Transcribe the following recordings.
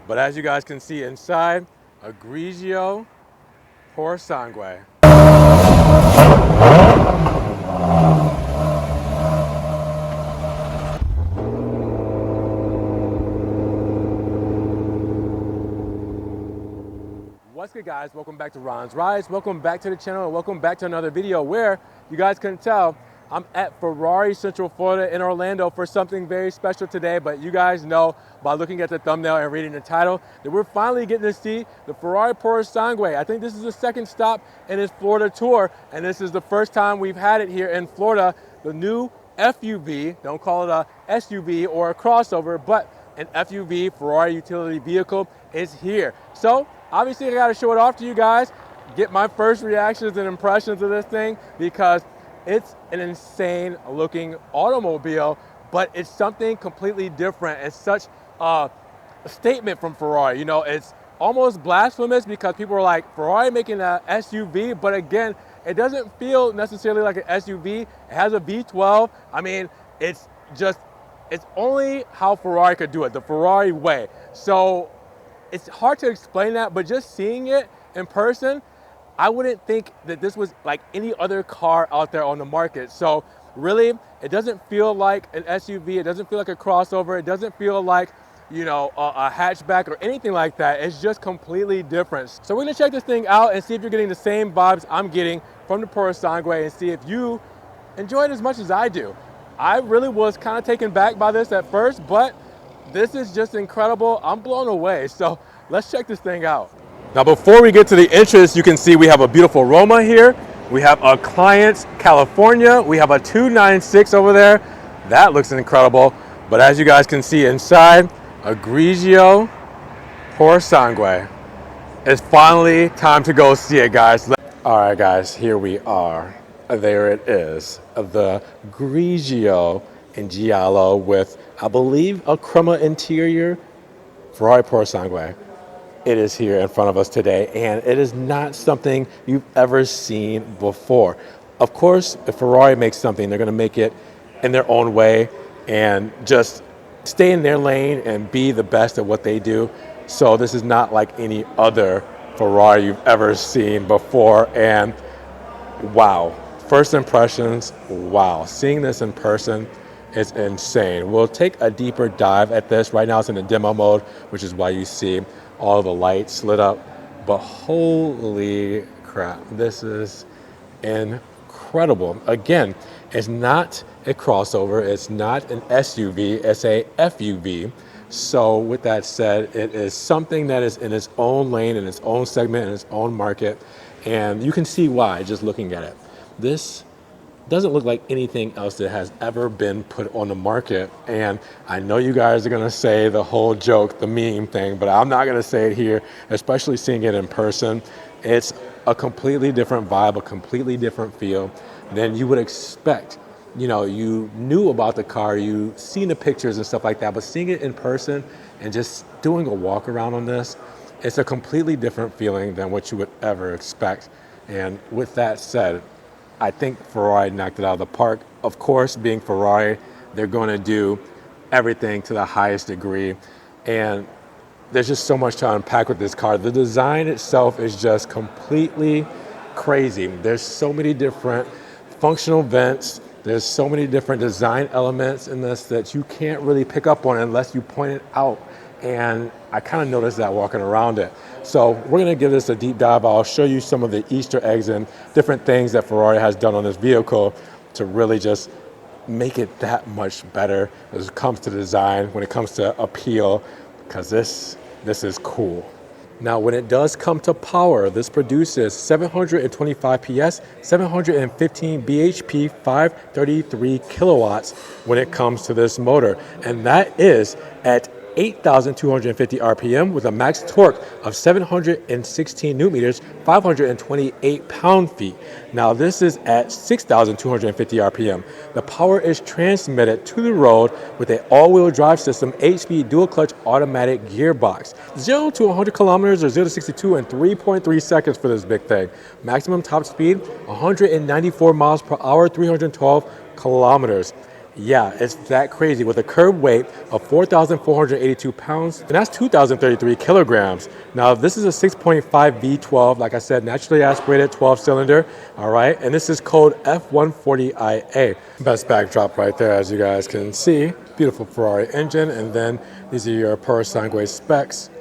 But as you guys can see inside, a Grigio Purosangue. What's good, guys? Welcome back to Ron's Rides. Welcome back to the channel, and welcome back to another video where you guys couldn't tell, I'm at Ferrari Central Florida in Orlando for something very special today. But you guys know by looking at the thumbnail and reading the title that we're finally getting to see the Ferrari Purosangue. I think this is the second stop in his Florida tour, and this is the first time we've had it here in Florida. The new FUV, don't call it a SUV or a crossover, but an FUV, Ferrari utility vehicle, is here. So obviously I gotta show it off to you guys, get my first reactions and impressions of this thing, because it's an insane looking automobile, but it's something completely different. It's such a statement from Ferrari. You know, it's almost blasphemous because people are like, Ferrari making an SUV, but again, it doesn't feel necessarily like an SUV. It has a V12. I mean, it's only how Ferrari could do it, the Ferrari way. So it's hard to explain that, but just seeing it in person, I wouldn't think that this was like any other car out there on the market. So really, it doesn't feel like an SUV. It doesn't feel like a crossover. It doesn't feel like, you know, a hatchback or anything like that. It's just completely different. So we're gonna check this thing out and see if you're getting the same vibes I'm getting from the Purosangue and see if you enjoy it as much as I do. I really was kind of taken back by this at first, but this is just incredible. I'm blown away. So let's check this thing out. Now, before we get to the entrance, you can see we have a beautiful Roma here. We have a Clients California. We have a 296 over there. That looks incredible. But as you guys can see inside, a Grigio Purosangue. It's finally time to go see it, guys. All right, guys, here we are. There it is, the Grigio in Giallo with, I believe, a crema interior Ferrari Purosangue. It is here in front of us today, and it is not something you've ever seen before. Of course, if Ferrari makes something, they're going to make it in their own way and just stay in their lane and be the best at what they do. So this is not like any other Ferrari you've ever seen before. And wow, first impressions, wow. Seeing this in person is insane. We'll take a deeper dive at this. Right now it's in the demo mode, which is why you see all the lights lit up. But holy crap, this is incredible. Again, it's not a crossover, it's not an SUV, it's a FUV. So with that said, it is something that is in its own lane, in its own segment, in its own market. And you can see why just looking at it. This doesn't look like anything else that has ever been put on the market. And I know you guys are gonna say the whole joke, the meme thing, but I'm not gonna say it here, especially seeing it in person. It's a completely different vibe, a completely different feel than you would expect. You know, you knew about the car, you seen the pictures and stuff like that, but seeing it in person and just doing a walk around on this, it's a completely different feeling than what you would ever expect. And with that said, I think Ferrari knocked it out of the park. Of course, being Ferrari, they're going to do everything to the highest degree. And there's just so much to unpack with this car. The design itself is just completely crazy. There's so many different functional vents. There's so many different design elements in this that you can't really pick up on unless you point it out. And I kind of noticed that walking around it. So we're gonna give this a deep dive. I'll show you some of the Easter eggs and different things that Ferrari has done on this vehicle to really just make it that much better as it comes to design, when it comes to appeal, because this is cool. Now, when it does come to power, this produces 725 PS, 715 bhp, 533 kilowatts when it comes to this motor. And that is at 8,250 RPM with a max torque of 716 Newton meters, 528 pound-feet. Now this is at 6,250 RPM. The power is transmitted to the road with an all-wheel drive system, 8-speed dual-clutch automatic gearbox. 0 to 100 kilometers or 0 to 62 in 3.3 seconds for this big thing. Maximum top speed, 194 miles per hour, 312 kilometers. Yeah, it's that crazy with a curb weight of 4,482 pounds, and that's 2,033 kilograms. Now, this is a 6.5 V12, like I said, naturally aspirated 12 cylinder, all right? And this is code F140IA. Best backdrop right there, as you guys can see. Beautiful Ferrari engine, and then these are your Purosangue specs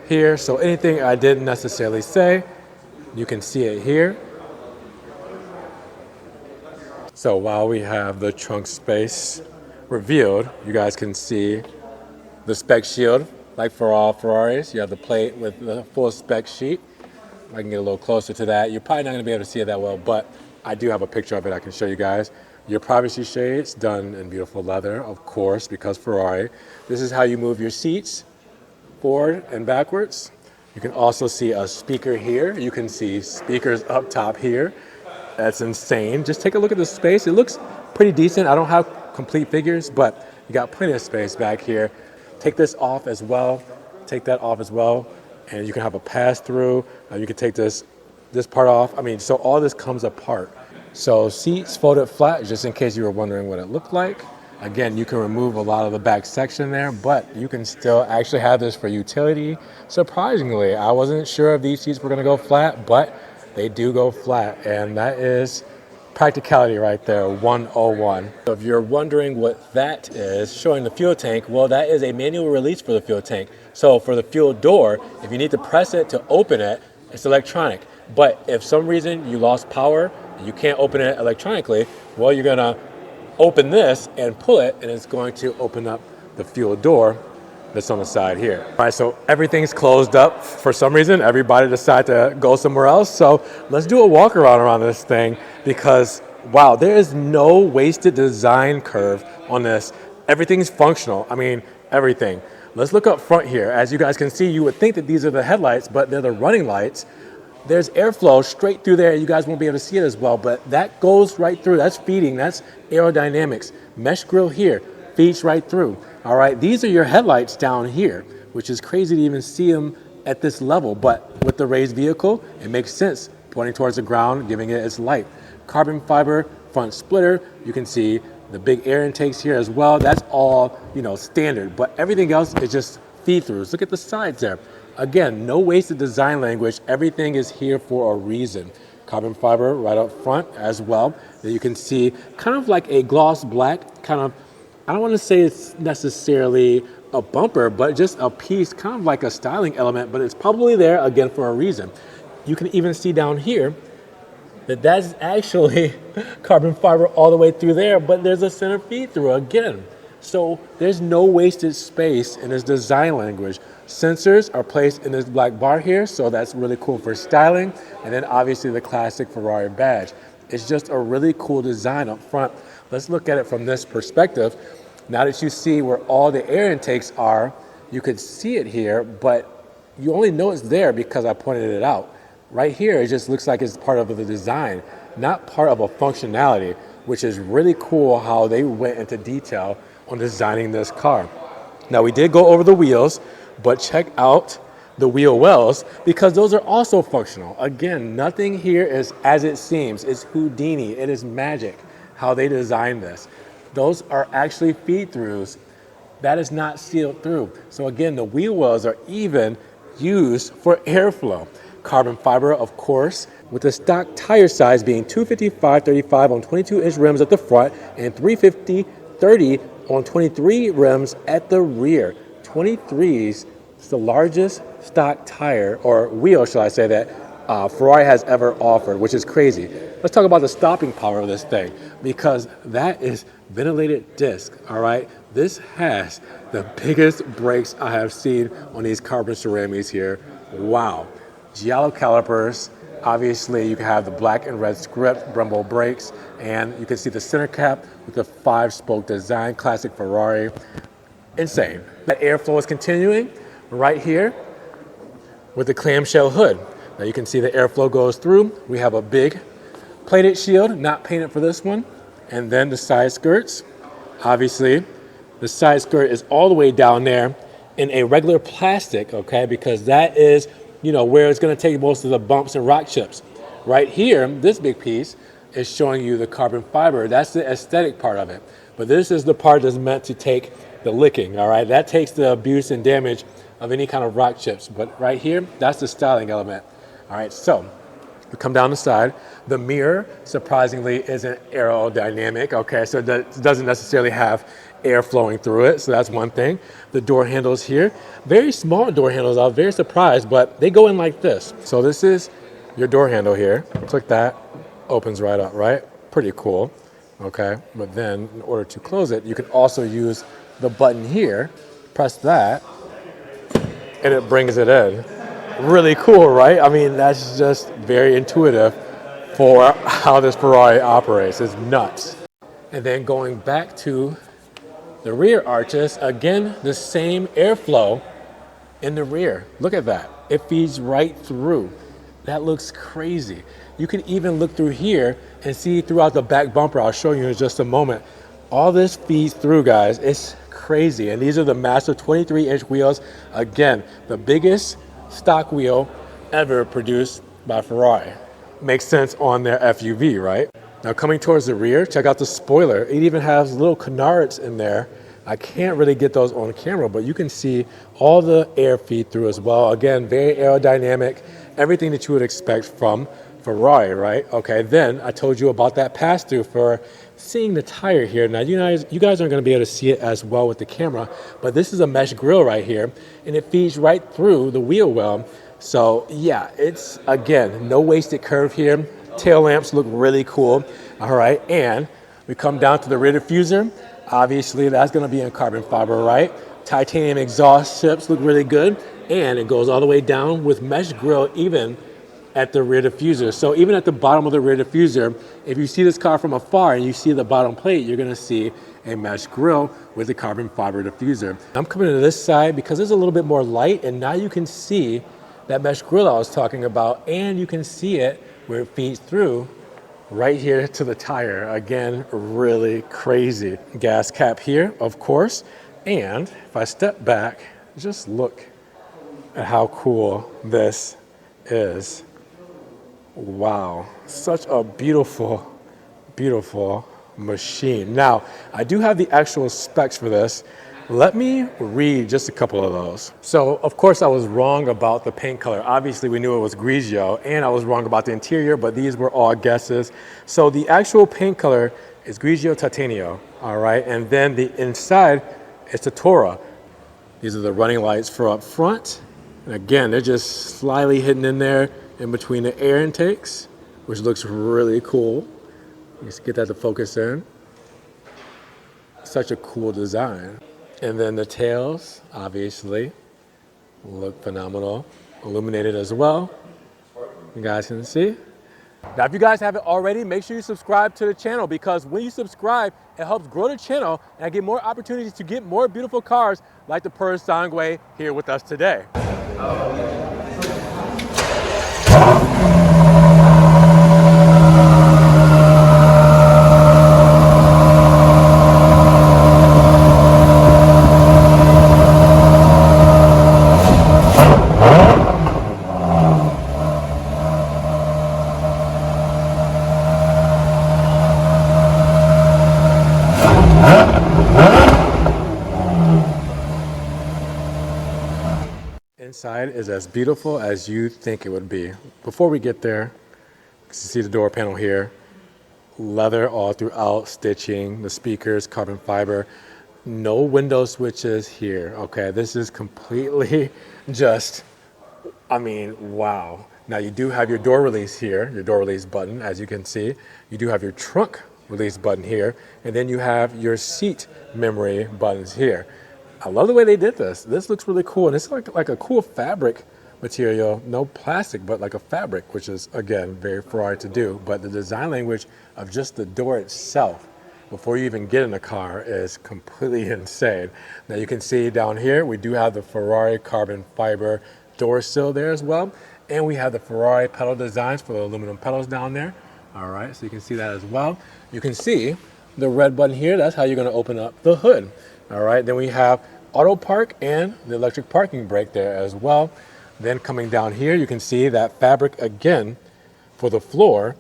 here. So anything I didn't necessarily say, you can see it here. So while we have the trunk space revealed, you guys can see the spec shield, like for all Ferraris. You have the plate with the full spec sheet. I can get a little closer to that. You're probably not going to be able to see it that well, but I do have a picture of it I can show you guys. Your privacy shades done in beautiful leather, of course, because Ferrari. This is how you move your seats forward and backwards. You can also see a speaker here. You can see speakers up top here. That's insane. Just take a look at the space. It looks pretty decent. I don't have complete figures, but you got plenty of space back here. Take this off as well. Take that off as well. And you can have a pass through. You can take this part off. I mean, so all this comes apart. So seats folded flat, just in case you were wondering what it looked like. Again, you can remove a lot of the back section there, but you can still actually have this for utility. Surprisingly, I wasn't sure if these seats were gonna go flat, but they do go flat, and that is practicality right there, 101. So if you're wondering what that is, showing the fuel tank, well, that is a manual release for the fuel tank. So for the fuel door, if you need to press it to open it, it's electronic. But if some reason you lost power and you can't open it electronically, well, you're gonna open this and pull it, and it's going to open up the fuel door that's on the side here. All right, so everything's closed up. For some reason, everybody decided to go somewhere else. So let's do a walk around this thing because, wow, there is no wasted design curve on this. Everything's functional. I mean, everything. Let's look up front here. As you guys can see, you would think that these are the headlights, but they're the running lights. There's airflow straight through there. You guys won't be able to see it as well, but that goes right through. That's feeding, that's aerodynamics. Mesh grille here feeds right through. All right, these are your headlights down here, which is crazy to even see them at this level, but with the raised vehicle, it makes sense, pointing towards the ground, giving it its light. Carbon fiber front splitter, you can see the big air intakes here as well. That's all, standard, but everything else is just feed-throughs. Look at the sides there. Again, no wasted design language. Everything is here for a reason. Carbon fiber right up front as well. That you can see kind of like a gloss black, kind of, I don't want to say it's necessarily a bumper, but just a piece, kind of like a styling element, but it's probably there again for a reason. You can even see down here that that's actually carbon fiber all the way through there, but there's a center feed through again. So there's no wasted space in this design language. Sensors are placed in this black bar here, so that's really cool for styling. And then obviously the classic Ferrari badge. It's just a really cool design up front. Let's look at it from this perspective. Now that you see where all the air intakes are, you could see it here, but you only know it's there because I pointed it out. Right here, it just looks like it's part of the design, not part of a functionality, which is really cool how they went into detail on designing this car. Now we did go over the wheels, but check out the wheel wells because those are also functional. Again, nothing here is as it seems. It's Houdini. It is magic how they designed this. Those are actually feed-throughs. That is not sealed through. So again, the wheel wells are even used for airflow. Carbon fiber, of course, with the stock tire size being 255/35 on 22-inch rims at the front and 350/30 on 23 rims at the rear. 23s is the largest stock tire, or wheel, shall I say that, Ferrari has ever offered, which is crazy. Let's talk about the stopping power of this thing, because that is ventilated disc, all right? This has the biggest brakes I have seen on these carbon ceramics here. Wow. Giallo calipers. Obviously, you can have the black and red script, Brembo brakes, and you can see the center cap with the 5-spoke design, classic Ferrari. Insane. That airflow is continuing right here with the clamshell hood. Now you can see the airflow goes through. We have a big plated shield, not painted for this one. And then the side skirts. Obviously, the side skirt is all the way down there in a regular plastic, okay, because that is where it's going to take most of the bumps and rock chips. Right here, this big piece is showing you the carbon fiber. That's the aesthetic part of it. But this is the part that's meant to take the licking, all right? That takes the abuse and damage of any kind of rock chips. But right here, that's the styling element. All right, so we come down the side. The mirror, surprisingly, isn't aerodynamic, okay? So it doesn't necessarily have air flowing through it, so that's one thing. The door handles here, very small door handles. I was very surprised, but they go in like this. So this is your door handle here. Click that, opens right up, right? Pretty cool, okay? But then in order to close it, you can also use the button here, press that, and it brings it in. Really cool, right? I mean, that's just very intuitive for how this Ferrari operates. It's nuts. And then going back to the rear arches, again, the same airflow in the rear. Look at that. It feeds right through. That looks crazy. You can even look through here and see throughout the back bumper. I'll show you in just a moment. All this feeds through, guys. It's crazy. And these are the massive 23-inch wheels. Again, the biggest stock wheel ever produced by Ferrari. Makes sense on their FUV, right? Now coming towards the rear, check out the spoiler. It even has little canards in there. I can't really get those on camera, but you can see all the air feed through as well. Again, very aerodynamic, everything that you would expect from Ferrari, right? Okay, then I told you about that pass-through for seeing the tire here. Now, you guys aren't gonna be able to see it as well with the camera, but this is a mesh grille right here, and it feeds right through the wheel well. So yeah, it's, again, no wasted curve here. Tail lamps look really cool, all right? And we come down to the rear diffuser. Obviously, that's gonna be in carbon fiber, right? Titanium exhaust tips look really good, and it goes all the way down with mesh grille even at the rear diffuser. So even at the bottom of the rear diffuser, if you see this car from afar and you see the bottom plate, you're gonna see a mesh grille with a carbon fiber diffuser. I'm coming to this side because it's a little bit more light, and now you can see that mesh grille I was talking about, and you can see it where it feeds through right here to the tire. Again, really crazy. Gas cap here, of course. And if I step back, just look at how cool this is. Wow, such a beautiful, beautiful machine. Now, I do have the actual specs for this. Let me read just a couple of those. So, of course, I was wrong about the paint color. Obviously, we knew it was Grigio, and I was wrong about the interior, but these were all guesses. So the actual paint color is Grigio Titanium, all right? And then the inside is Tatora. These are the running lights for up front. And again, they're just slightly hidden in there in between the air intakes, which looks really cool. Let's get that to focus in. Such a cool design. And then the tails, obviously, look phenomenal. Illuminated as well. You guys can see. Now, if you guys haven't already, make sure you subscribe to the channel, because when you subscribe, it helps grow the channel and I get more opportunities to get more beautiful cars like the Purosangue here with us today. Inside is as beautiful as you think it would be. Before we get there, you see the door panel here, leather all throughout, stitching, the speakers, carbon fiber, no window switches here, okay? This is completely just, I mean, wow. Now you do have your door release here, your door release button, as you can see. You do have your trunk release button here, and then you have your seat memory buttons here. I love the way they did this. This looks really cool, and it's like a cool fabric material, no plastic, but like a fabric, which is, again, very Ferrari to do. But the design language of just the door itself, before you even get in the car, is completely insane. Now you can see down here, we do have the Ferrari carbon fiber door sill there as well, and we have the Ferrari pedal designs for the aluminum pedals down there. All right, so you can see that as well. You can see the red button here, that's how you're gonna open up the hood. All right, then we have auto park and the electric parking brake there as well. Then coming down here, you can see that fabric again for the floor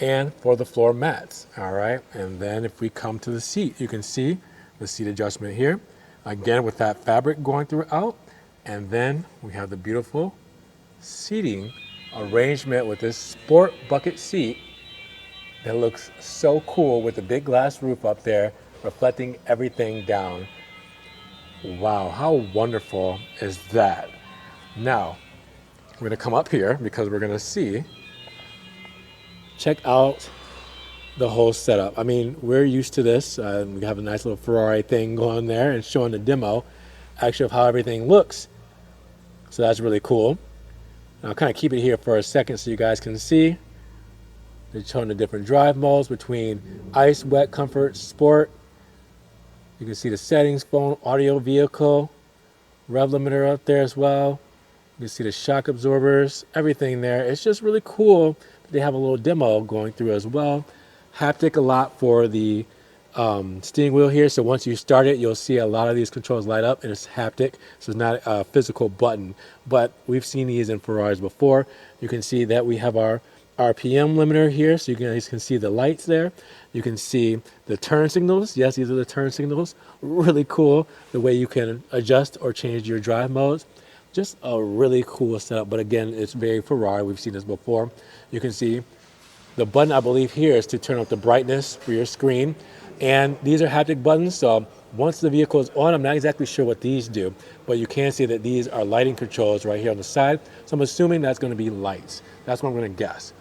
and for the floor mats. All right, and then if we come to the seat, you can see the seat adjustment here, again with that fabric going throughout, and then we have the beautiful seating arrangement with this sport bucket seat that looks so cool with the big glass roof up there reflecting everything down. Wow, how wonderful is that? Now we're going to come up here because we're going to see, check out the whole setup. I mean, we're used to this. We have a nice little Ferrari thing going there and showing the demo actually of how everything looks. So that's really cool. I'll kind of keep it here for a second so you guys can see. They're showing the different drive modes between ice, wet, comfort, sport. You can see the settings, phone, audio, vehicle, rev limiter up there as well. You can see the shock absorbers, everything there. It's just really cool. They have a little demo going through as well. Haptic a lot for the steering wheel here. So once you start it, you'll see a lot of these controls light up and it's haptic. So it's not a physical button, but we've seen these in Ferraris before. You can see that we have our RPM limiter here. So you guys can see the lights there. You can see the turn signals. Yes, these are the turn signals. Really cool the way you can adjust or change your drive modes. Just a really cool setup. But again, it's very Ferrari. We've seen this before. You can see the button, I believe, here is to turn up the brightness for your screen. And these are haptic buttons, so once the vehicle is on, I'm not exactly sure what these do, but you can see that these are lighting controls right here on the side. So I'm assuming that's going to be lights. That's what I'm going to guess.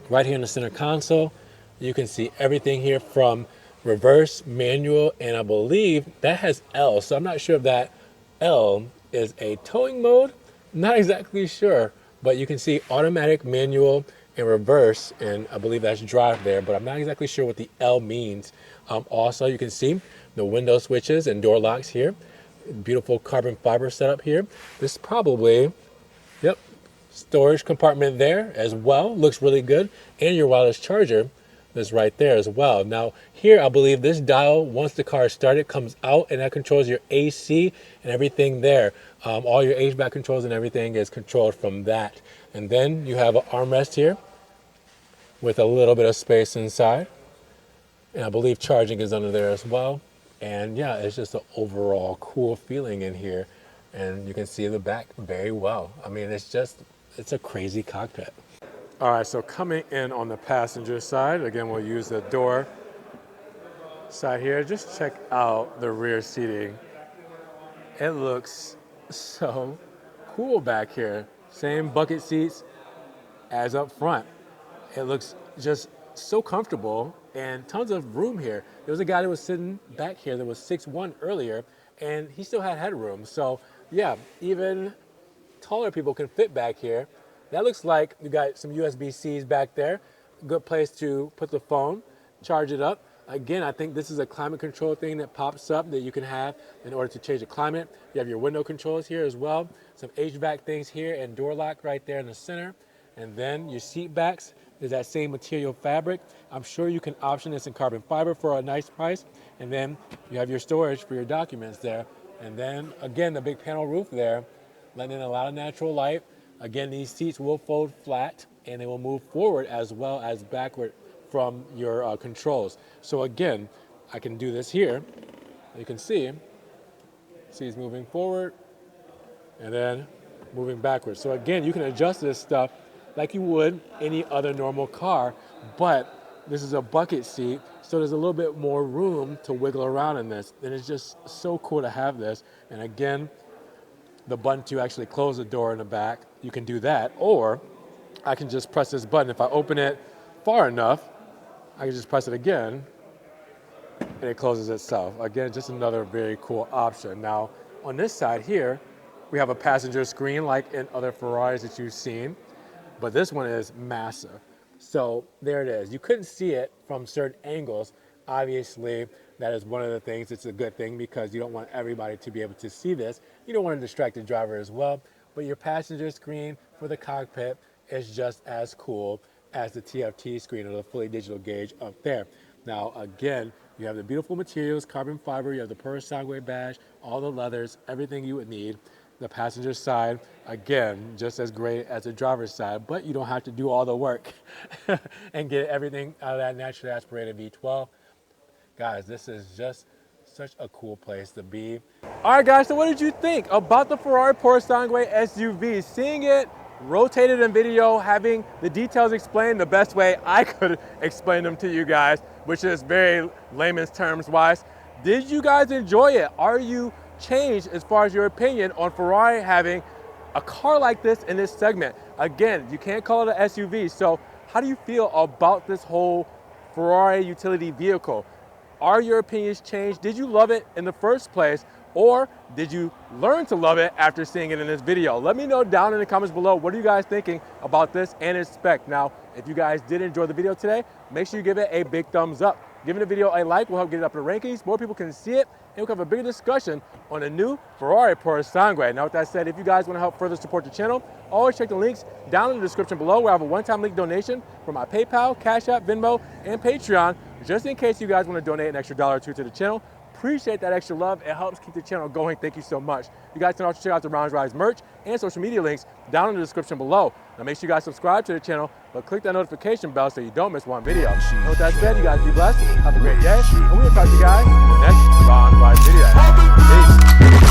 Right here in the center console, you can see everything here from reverse, manual, and I believe that has L. So I'm not sure if that L is a towing mode. Not exactly sure, but you can see automatic, manual, and reverse, and I believe that's drive there, but I'm not exactly sure what the L means. Also, you can see the window switches and door locks here. Beautiful carbon fiber setup here. This is probably, yep, storage compartment there as well. Looks really good. And your wireless charger is right there as well. Now here, I believe this dial, once the car is started, comes out and that controls your AC and everything there. All your HVAC controls and everything is controlled from that. And then you have an armrest here with a little bit of space inside. And I believe charging is under there as well. And yeah, it's just an overall cool feeling in here. And you can see the back very well. I mean, it's a crazy cockpit. All right, so coming in on the passenger side, again, we'll use the door side here. Just check out the rear seating. It looks so cool back here. Same bucket seats as up front. It looks just so comfortable and tons of room here. There was a guy that was sitting back here that was 6'1" earlier, and he still had headroom. So yeah, even taller people can fit back here. That looks like you got some USB-Cs back there. Good place to put the phone, charge it up. Again, I think this is a climate control thing that pops up that you can have in order to change the climate. You have your window controls here as well. Some HVAC things here and door lock right there in the center. And then your seat backs is that same material fabric. I'm sure you can option this in carbon fiber for a nice price. And then you have your storage for your documents there. And then again, the big panel roof there, letting in a lot of natural light. Again, these seats will fold flat and they will move forward as well as backward from your controls. So again, I can do this here. You can see it's moving forward and then moving backwards. So again, you can adjust this stuff like you would any other normal car, but this is a bucket seat, so there's a little bit more room to wiggle around in this. And it's just so cool to have this. And again, the button to actually close the door in the back, you can do that, or I can just press this button. If I open it far enough, I can just press it again and it closes itself. Again, just another very cool option. Now, on this side here, we have a passenger screen like in other Ferraris that you've seen, but this one is massive. So there it is. You couldn't see it from certain angles. Obviously, that is one of the things. It's a good thing because you don't want everybody to be able to see this. You don't want to distract the driver as well. But your passenger screen for the cockpit is just as cool as the TFT screen or the fully digital gauge up there. Now, again, you have the beautiful materials, carbon fiber, you have the Purosangue badge, all the leathers, everything you would need. The passenger side, again, just as great as the driver's side, but you don't have to do all the work and get everything out of that naturally aspirated V12. Guys, this is just such a cool place to be. All right, guys, so what did you think about the Ferrari Purosangue SUV? Seeing it rotated in video, having the details explained the best way I could explain them to you guys, which is very layman's terms wise. Did you guys enjoy it? Are you changed as far as your opinion on Ferrari having a car like this in this segment? Again, you can't call it an SUV, so how do you feel about this whole Ferrari utility vehicle? Are your opinions changed? Did you love it in the first place, or did you learn to love it after seeing it in this video? Let me know down in the comments below, what are you guys thinking about this and its spec? Now, if you guys did enjoy the video today, make sure you give it a big thumbs up. Giving the video a like will help get it up in the rankings. More people can see it, and we can have a bigger discussion on the new Ferrari Purosangue. Now, with that said, if you guys want to help further support the channel, always check the links down in the description below, where I have a one-time link donation for my PayPal, Cash App, Venmo, and Patreon, just in case you guys want to donate an extra $1 or $2 to the channel. Appreciate that extra love. It helps keep the channel going. Thank you so much. You guys can also check out the Ron's Rise merch and social media links down in the description below. Now make sure you guys subscribe to the channel, but click that notification bell so you don't miss one video. And with that said, you guys be blessed. Have a great day, and we'll talk to you guys in the next Ron's Rise video. Peace.